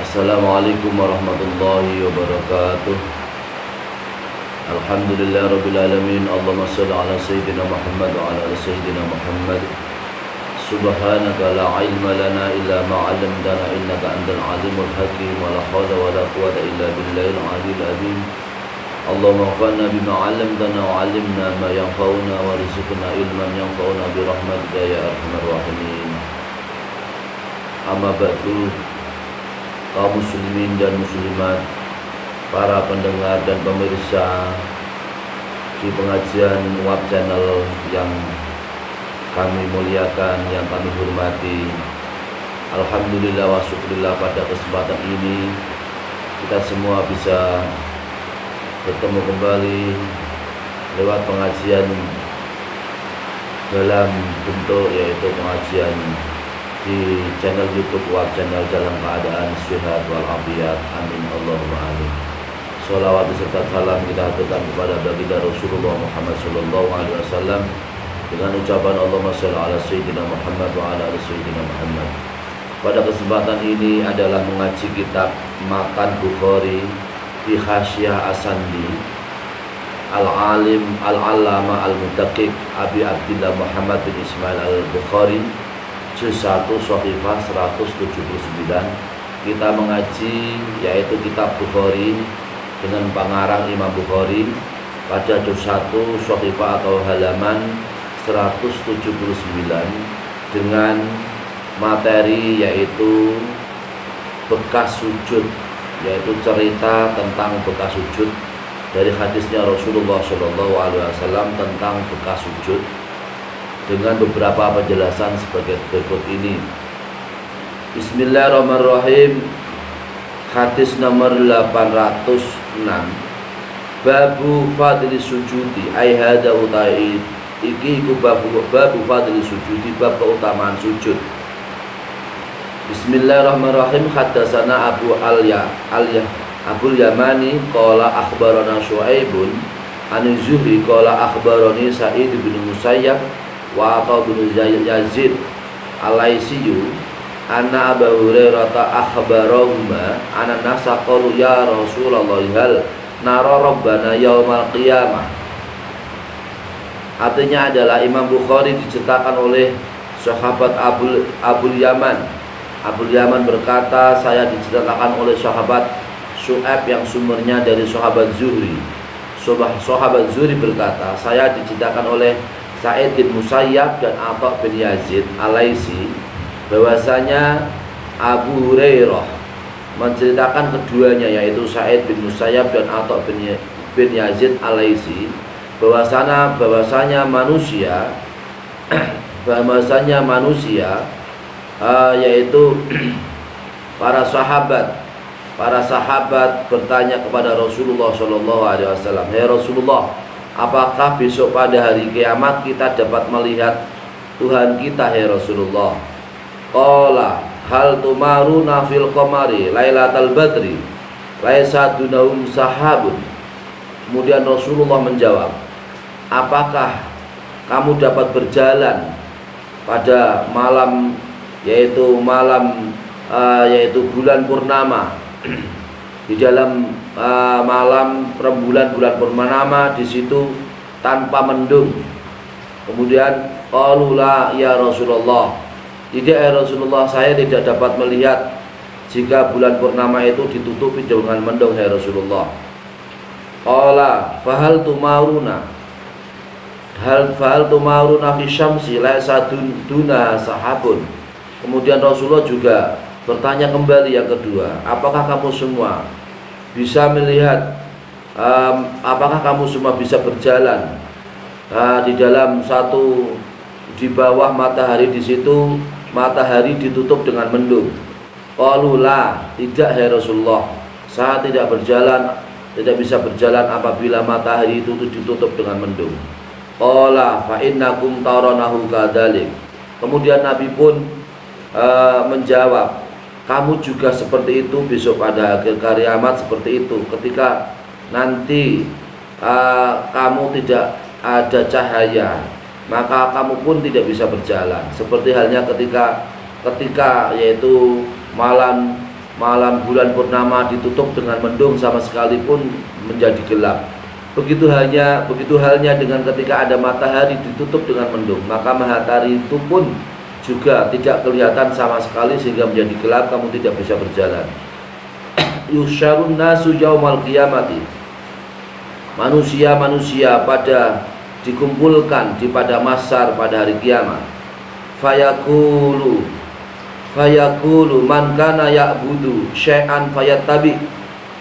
Assalamualaikum warahmatullahi wabarakatuh. Alhamdulillah rabbil alamin. Allahumma shalli ala sayyidina Muhammad wa ala ali sayyidina Muhammad. Subhanaka la ilma lana illa ma 'allamtana innaka antal alimul hakim. Wa la hawla wa la quwwata illa billahil aliyyil azim. Allahumma anfa'na bima 'allamtana wa 'allimna ma yanfa'una warzuqna ilman yanfa'una bi rahmatika ya arhamar rahimin. Amma ba'du. Kaum muslimin dan muslimat, para pendengar dan pemirsa di pengajian web channel yang kami muliakan, yang kami hormati, alhamdulillah wa syukurillah, pada kesempatan ini kita semua bisa bertemu kembali lewat pengajian dalam bentuk yaitu pengajian di channel YouTube web channel dalam keadaan sehat walafiat. Amin Allahumma amin. Sholawat beserta salam kita aturkan kepada baginda Rasulullah Muhammad sallallahu alaihi wasallam dengan ucapan Allahumma shalli ala sayyidina Muhammad wa ala ali sayyidina Muhammad. Pada kesempatan ini adalah mengaji kitab Matan Bukhari di Hasyiah Asandi Al-Alim Al-Allama Al-Mutaqiq Abi Abdillah Muhammad bin Ismail Al-Bukhari Juz 1 Shahifah 179. Kita mengaji yaitu kitab Bukhari dengan pengarang Imam Bukhari pada juz 1 Shahifah atau halaman 179 dengan materi yaitu bekas sujud, yaitu cerita tentang bekas sujud dari hadisnya Rasulullah SAW tentang bekas sujud, dengan beberapa penjelasan sebagai berikut ini. Bismillahirrahmanirrahim. Hadis nomor 806. Babu fadli sujudi ai hada utai iki ku babu fadli sujudi, bab keutamaan sujud. Bismillahirrahmanirrahim. Haddatsana Abul Yamani qala akhbarana Syu'aibun an Zuhri qala akhbarani Sa'id bin Musayyab wa bin Yazid Al-Laisiyu anna Abu Hurairah akhbarahuma anna nasa qalu ya Rasulullah hal nara rabbana yaumal qiyamah. Artinya adalah Imam Bukhari diceritakan oleh sahabat Abul Yaman. Abul Yaman berkata, saya diceritakan oleh sahabat Syu'aib yang sumbernya dari sahabat Zuhri. Sahabat Zuhri berkata, saya diceritakan oleh Sa'id bin Musayyab dan Atha bin Yazid Al-Laisi bahwasanya Abu Hurairah menceritakan keduanya, yaitu Sa'id bin Musayyab dan Atha bin Yazid Al-Laisi bahwasanya manusia yaitu para sahabat bertanya kepada Rasulullah SAW, "Hai Rasulullah, apakah besok pada hari kiamat kita dapat melihat Tuhan kita, hai Rasulullah?" Qala hal tumaruna fil qamari lailatal badri laisa dunahum sahabun. Kemudian Rasulullah menjawab, apakah kamu dapat berjalan pada malam yaitu bulan purnama di dalam malam rembulan bulan purnama, di situ tanpa mendung. Kemudian qaulula ya Rasulullah, tidak ya Rasulullah, saya tidak dapat melihat jika bulan purnama itu ditutupi dengan mendung, ya Rasulullah. Qala fahal tumaruna fi syamsi laisa duna sahabun. Kemudian Rasulullah juga bertanya kembali yang kedua, apakah kamu semua bisa melihat, apakah kamu semua bisa berjalan di dalam satu, di bawah matahari, di situ matahari ditutup dengan mendung? Qalu la, tidak ya Rasulullah, saya tidak bisa berjalan apabila matahari itu ditutup dengan mendung. Qala fa innakum tarawnahu kadzalik. Kemudian Nabi pun menjawab, kamu juga seperti itu besok pada akhir kiamat, seperti itu ketika nanti kamu tidak ada cahaya, maka kamu pun tidak bisa berjalan. Seperti halnya ketika yaitu malam malam bulan purnama ditutup dengan mendung sama sekali pun menjadi gelap. Begitu halnya dengan ketika ada matahari ditutup dengan mendung, maka matahari itu pun juga tidak kelihatan sama sekali sehingga menjadi gelap, kamu tidak bisa berjalan. Yusyarun nasu yaumal qiyamati, manusia pada dikumpulkan di pada mahsyar pada hari kiamat. Fayaqulu man kana ya'budu syai'an fayattabi.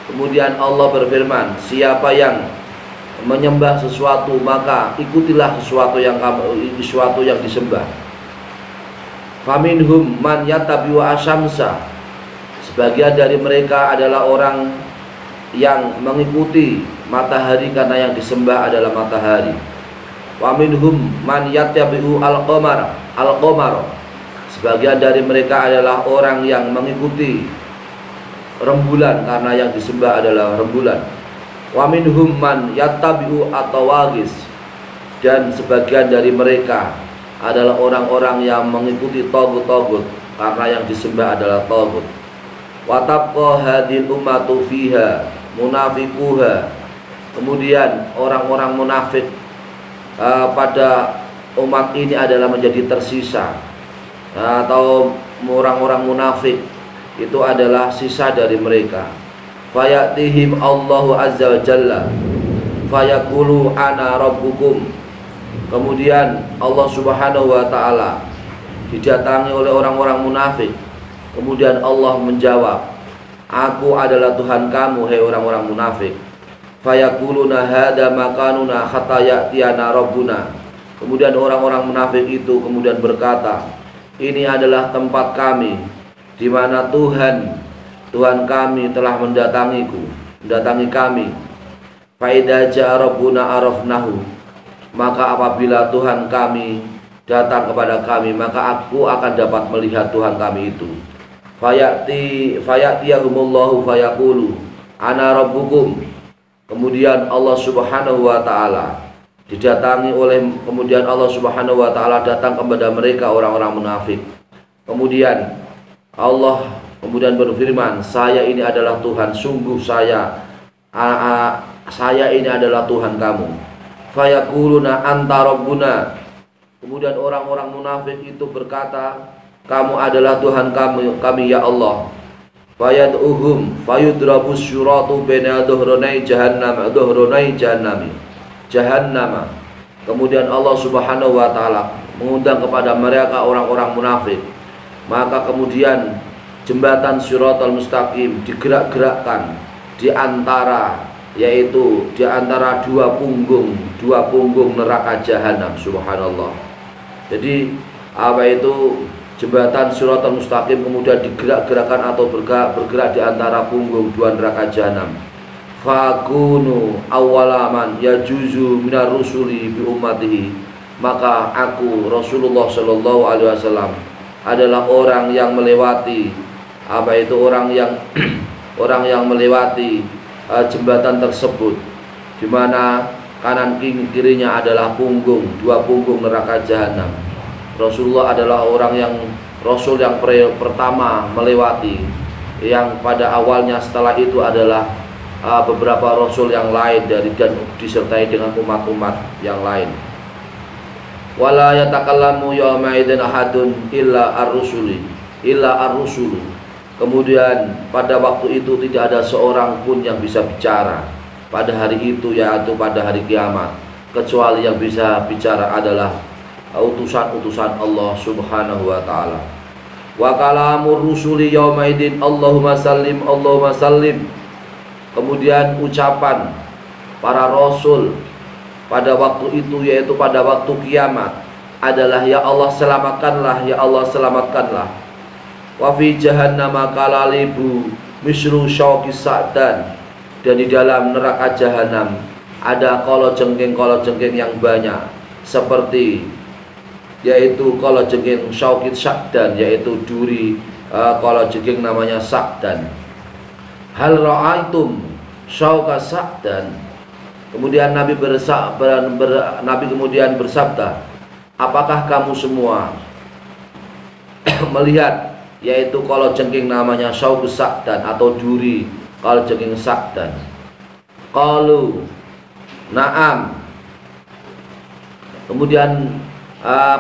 Kemudian Allah berfirman, siapa yang menyembah sesuatu maka ikutilah sesuatu yang disembah. Faminhum man yattabi'u asyamsa. Sebagian dari mereka adalah orang yang mengikuti matahari karena yang disembah adalah matahari. Wa minhum man yattabi'u al-qamara. Sebagian dari mereka adalah orang yang mengikuti rembulan karena yang disembah adalah rembulan. Wa minhum man yattabi'u at-tawagis. Dan sebagian dari mereka adalah orang-orang yang mengikuti tagut-tagut karena yang disembah adalah tagut. Wa tabqa hadhil ummatu fiha munafiquha. Kemudian orang-orang munafik pada umat ini adalah menjadi tersisa, atau orang-orang munafik itu adalah sisa dari mereka. Fayatihim Allahu azza wa jalla fayaqulu ana rabbukum. Kemudian Allah subhanahu wa ta'ala didatangi oleh orang-orang munafik. Kemudian Allah menjawab, aku adalah Tuhan kamu, hai orang-orang munafik. Fayaquluna hada makanuna hatta ya'tiyana rabbuna. Kemudian orang-orang munafik itu kemudian berkata, ini adalah tempat kami di mana Tuhan kami telah mendatangi kami. Fa idza ja'a rabbuna arafnahu. Maka apabila Tuhan kami datang kepada kami, maka aku akan dapat melihat Tuhan kami itu. Fayatiyahumullahu fayaqulu ana rabbukum. Kemudian Allah subhanahu wa ta'ala didatangi oleh, kemudian Allah subhanahu wa ta'ala datang kepada mereka orang-orang munafik. Kemudian Allah kemudian berfirman, saya ini adalah Tuhan, sungguh saya ini adalah Tuhan kamu. Fayaquluna anta rabbuna. Kemudian orang-orang munafik itu berkata, kamu adalah Tuhan kami ya Allah. Fayad'uhum fayudrabus syuratu baina dhuhranai jahannama. Kemudian Allah subhanahu wa ta'ala mengundang kepada mereka orang-orang munafik. Maka kemudian jembatan Shiratal Mustaqim digerak-gerakkan di antara dua punggung neraka jahanam. Subhanallah. Jadi jembatan Shiratal Mustaqim kemudian digerak-gerakkan atau bergerak di antara punggung dua neraka jahanam. Fakunu awalaman yajuzu minar rusuli bi ummatihi. Maka aku Rasulullah sallallahu alaihi wasallam adalah orang yang melewati orang yang melewati jembatan tersebut, di mana kanan kirinya adalah dua punggung neraka jahanam. Rasulullah adalah Rasul yang pertama melewati, yang pada awalnya setelah itu adalah beberapa Rasul yang lain dan disertai dengan umat-umat yang lain. Wala yatakallamu yawma idzin ahadun illa ar-rusulu. Kemudian pada waktu itu tidak ada seorang pun yang bisa bicara pada hari itu, yaitu pada hari kiamat, kecuali yang bisa bicara adalah utusan-utusan Allah subhanahu wa ta'ala. Wa kalamur rusuli yawma idzin Allahumma sallim Allahumma sallim. Kemudian ucapan para rasul pada waktu itu, yaitu pada waktu kiamat, adalah ya Allah selamatkanlah, ya Allah selamatkanlah. Wa fi jahannama kalalibu misru syauqis sa'dan. Dan di dalam neraka jahanam ada kalajengking yang banyak, seperti yaitu kalajengking syauqis sa'dan, yaitu duri kalajengking namanya sa'dan. Hal ra'aitum syauqas sa'dan. Kemudian Nabi kemudian bersabda, apakah kamu semua melihat yaitu kalau jengking namanya Syaukus Sa'dan atau duri kalau jengking Sa'dan. Qalu na'am. Kemudian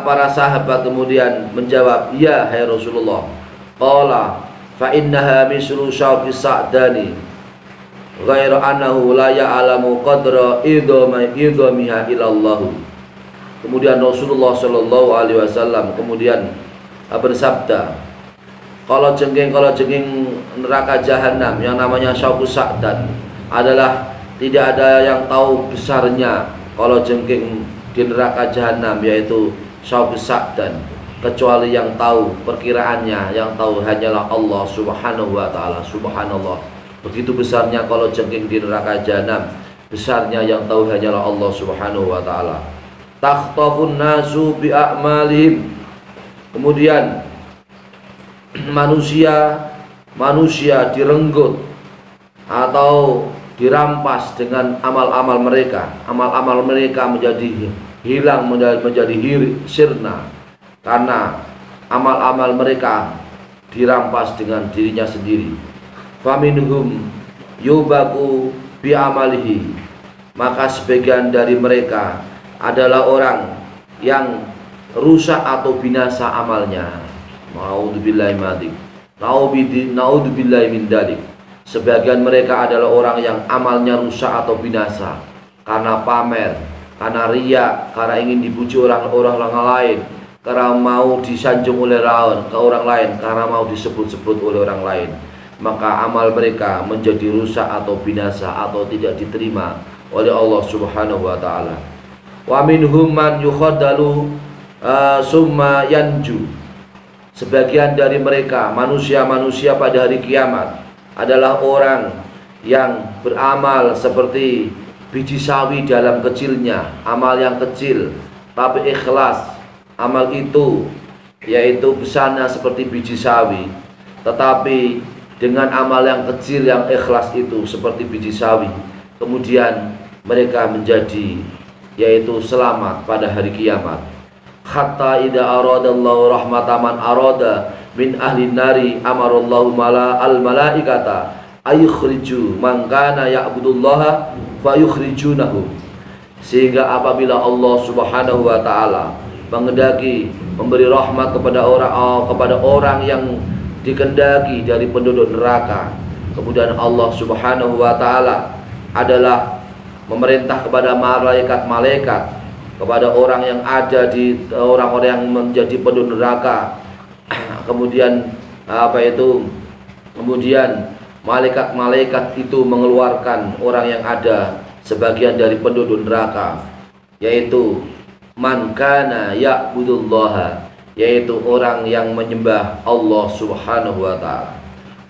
para sahabat kemudian menjawab, ya hai Rasulullah. Qala fa innaha mislu Syaukus Sa'dani ghairu annahu la ya'lamu qadra idhamiha ilallah. Kemudian Rasulullah Shallallahu Alaihi Wasallam kemudian bersabda, kalau jengking neraka jahanam yang namanya Syaukus Sa'dan adalah tidak ada yang tahu besarnya kalau jengking di neraka jahanam yaitu Syaukus Sa'dan, kecuali yang tahu perkiraannya, yang tahu hanyalah Allah Subhanahu wa taala. Subhanallah, begitu besarnya kalau jengking di neraka jahanam, besarnya yang tahu hanyalah Allah Subhanahu wa taala. Takhtafun nasu bi a'malihim. Kemudian manusia direnggut atau dirampas dengan amal-amal mereka. Amal-amal mereka menjadi hilang, menjadi sirna, karena amal-amal mereka dirampas dengan dirinya sendiri. Faminhum yubaku bi amalihi. Maka sebagian dari mereka adalah orang yang rusak atau binasa amalnya. Naudzubillahi min dzalik. Sebagian mereka adalah orang yang amalnya rusak atau binasa karena pamer, karena riya, karena ingin dipuji orang lain, karena mau disanjung oleh orang lain, karena mau disebut-sebut oleh orang lain. Maka amal mereka menjadi rusak atau binasa atau tidak diterima oleh Allah Subhanahu wa taala. Wa minhum man yukhaddalu summa yanju. Sebagian dari mereka manusia-manusia pada hari kiamat adalah orang yang beramal seperti biji sawi dalam kecilnya, amal yang kecil tapi ikhlas. Amal itu yaitu besarnya seperti biji sawi, tetapi dengan amal yang kecil yang ikhlas itu seperti biji sawi, kemudian mereka menjadi yaitu selamat pada hari kiamat. Hatta idza aradallahu rahmataman arada min ahli nari amarallahu al malaikata ayukhriju man kana ya'budullaha fayukhrijunahu. Sehingga apabila Allah Subhanahu wa taala mengendaki memberi rahmat kepada orang yang dikehendaki dari penduduk neraka, kemudian Allah Subhanahu wa taala adalah memerintah kepada malaikat-malaikat, kepada orang yang ada di orang-orang yang menjadi penduduk neraka. Kemudian kemudian malaikat-malaikat itu mengeluarkan orang yang ada sebagian dari penduduk neraka, yaitu man kana ya'budullaha, yaitu orang yang menyembah Allah Subhanahu wa taala.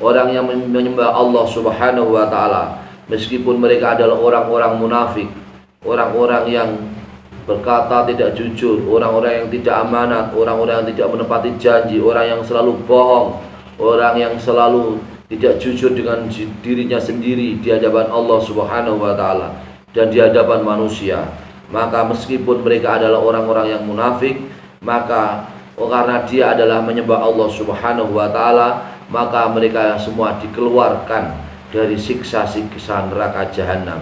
Orang yang menyembah Allah Subhanahu wa taala meskipun mereka adalah orang-orang munafik, orang-orang yang berkata tidak jujur, orang-orang yang tidak amanat, orang-orang yang tidak menepati janji, orang yang selalu bohong, orang yang selalu tidak jujur dengan dirinya sendiri di hadapan Allah Subhanahu wa taala dan di hadapan manusia. Maka meskipun mereka adalah orang-orang yang munafik, maka karena dia adalah menyembah Allah Subhanahu wa taala, maka mereka semua dikeluarkan dari siksa-siksa neraka jahanam.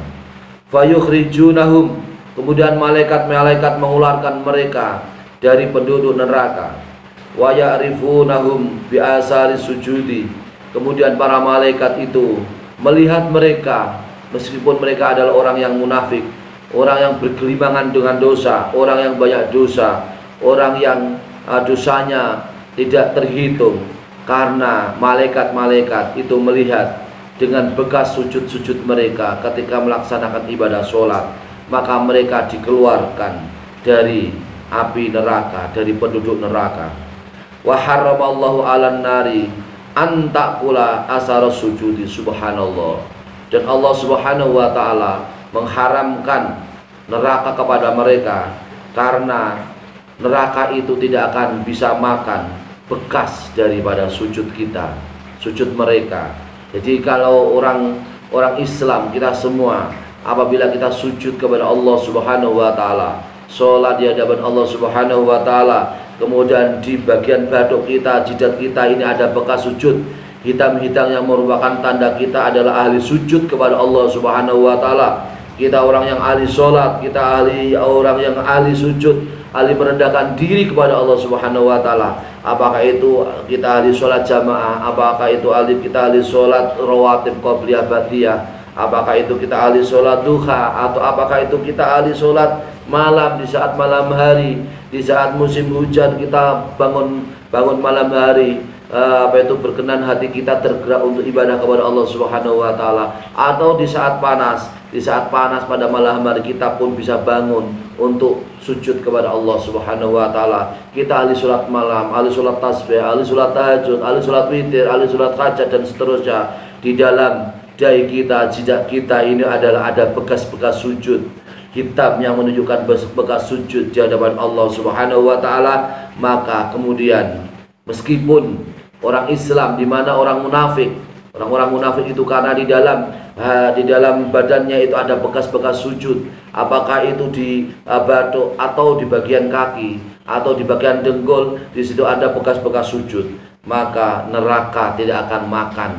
Fayukhrijunahum, kemudian malaikat-malaikat mengeluarkan mereka dari penduduk neraka. Wa ya'rifunahum bi asari sujudi, kemudian para malaikat itu melihat mereka meskipun mereka adalah orang yang munafik, orang yang bergelimangan dengan dosa, orang yang banyak dosa, orang yang dosanya tidak terhitung, karena malaikat-malaikat itu melihat dengan bekas sujud-sujud mereka ketika melaksanakan ibadah sholat, maka mereka dikeluarkan dari api neraka, dari penduduk neraka. Wa haramallahu 'alan nari an ta'kula asara sujudi. Subhanallah. Dan Allah Subhanahu wa taala mengharamkan neraka kepada mereka, karena neraka itu tidak akan bisa makan bekas daripada sujud kita, sujud mereka. Jadi kalau orang Islam, kita semua apabila kita sujud kepada Allah Subhanahu wa taala, sholat di hadapan Allah Subhanahu wa taala, kemudian di bagian batuk kita, jidat kita ini ada bekas sujud hitam-hitam yang merupakan tanda kita adalah ahli sujud kepada Allah Subhanahu wa taala. Kita orang yang ahli sholat, kita orang yang ahli sujud, ahli merendahkan diri kepada Allah Subhanahu wa taala. Apakah itu kita ahli sholat jamaah, apakah itu kita ahli sholat rawatib qabliyah ba'diyah, apakah itu kita ahli sholat duha, atau apakah itu kita ahli sholat malam di saat malam hari, di saat musim hujan kita bangun malam hari, apa itu berkenan hati kita tergerak untuk ibadah kepada Allah Subhanahu wa taala, atau di saat panas pada malam hari kita pun bisa bangun untuk sujud kepada Allah Subhanahu wa taala. Kita ahli sholat malam, ahli sholat tasbih, ahli sholat tahajud, ahli sholat witir, ahli sholat hajat dan seterusnya. Di dalam dahi kita, jidat kita ini adalah ada bekas-bekas sujud hitam yang menunjukkan bekas sujud di hadapan Allah Subhanahu wa taala. Maka kemudian meskipun orang Islam, di mana orang munafik itu karena di dalam badannya itu ada bekas-bekas sujud, apakah itu di batuk atau di bagian kaki atau di bagian dengkul, di situ ada bekas-bekas sujud, maka neraka tidak akan makan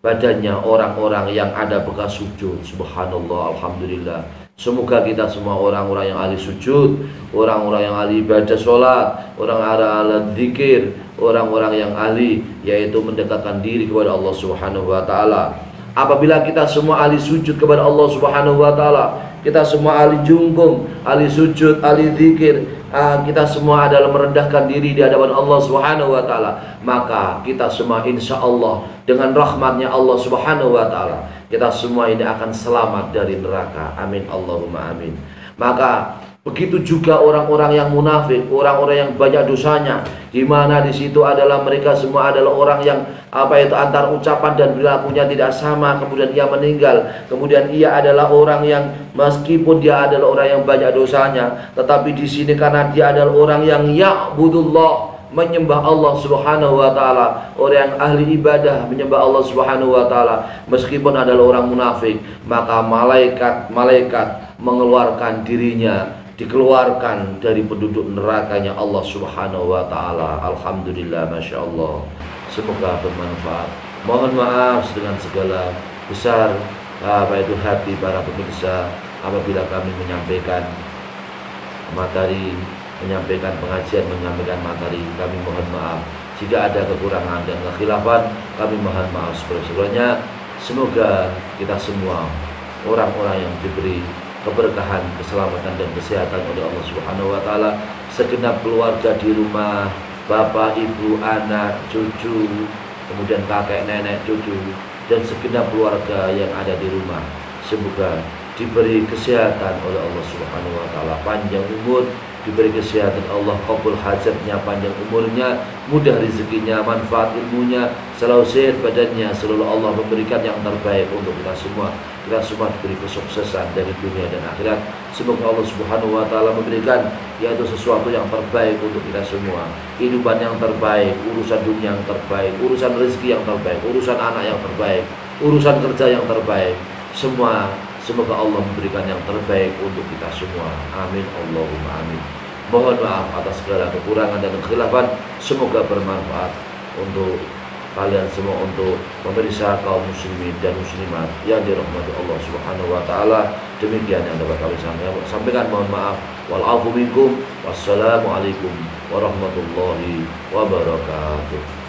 badannya orang-orang yang ada bekas sujud. Subhanallah, alhamdulillah. Semoga kita semua orang-orang yang ahli sujud, orang-orang yang ahli ibadah sholat, orang-orang ahli zikir, orang-orang yang ahli yaitu mendekatkan diri kepada Allah Subhanahu wa taala. Apabila kita semua ahli sujud kepada Allah Subhanahu wa taala, kita semua ahli jungkung, ahli sujud, ahli zikir, kita semua adalah merendahkan diri di hadapan Allah Subhanahu wa taala, maka kita semua insya Allah dengan rahmatnya Allah Subhanahu wa taala, kita semua ini akan selamat dari neraka. Amin Allahumma amin. Maka begitu juga orang-orang yang munafik, orang-orang yang banyak dosanya, di mana di situ adalah mereka semua adalah orang yang antar ucapan dan perilakunya tidak sama, kemudian ia meninggal, kemudian ia adalah orang yang meskipun dia adalah orang yang banyak dosanya, tetapi di sini karena dia adalah orang yang ya'budullah, menyembah Allah Subhanahu wa taala, orang yang ahli ibadah menyembah Allah Subhanahu wa taala, meskipun adalah orang munafik, maka malaikat mengeluarkan dirinya, dikeluarkan dari penduduk nerakanya Allah Subhanahu wa taala. Alhamdulillah, Masya Allah. Semoga bermanfaat. Mohon maaf dengan segala besar hati para pemirsa apabila kami menyampaikan pengajian, menyampaikan materi. Kami mohon maaf jika ada kekurangan dan kekhilafan, kami mohon maaf sebelumnya. Semoga kita semua orang-orang yang diberi keberkahan, keselamatan dan kesehatan oleh Allah Subhanahu wa taala, segenap keluarga di rumah, bapak, ibu, anak, cucu, kemudian kakek, nenek, cucu, dan segenap keluarga yang ada di rumah, semoga diberi kesehatan oleh Allah Subhanahu wa taala, panjang umur, diberi kesehatan Allah, kabul hajatnya, panjang umurnya, mudah rezekinya, manfaat ilmunya, selalu sehat badannya, selalu Allah memberikan yang terbaik untuk kita semua. Kita semua diberi kesuksesan dari dunia dan akhirat. Semoga Allah Subhanahu wa taala memberikan yaitu sesuatu yang terbaik untuk kita semua. Kehidupan yang terbaik, urusan dunia yang terbaik, urusan rezeki yang terbaik, urusan anak yang terbaik, urusan kerja yang terbaik. Semua semoga Allah memberikan yang terbaik untuk kita semua. Amin Allahumma amin. Mohon maaf atas segala kekurangan dan kekhilafan. Semoga bermanfaat untuk kalian semua, untuk pemirsa kaum muslimin dan muslimat yang dirahmati Allah Subhanahu wa taala. Demikian yang dapat kami sampaikan. Mohon maaf. Wal afu minkum. Wassalamualaikum warahmatullahi wabarakatuh.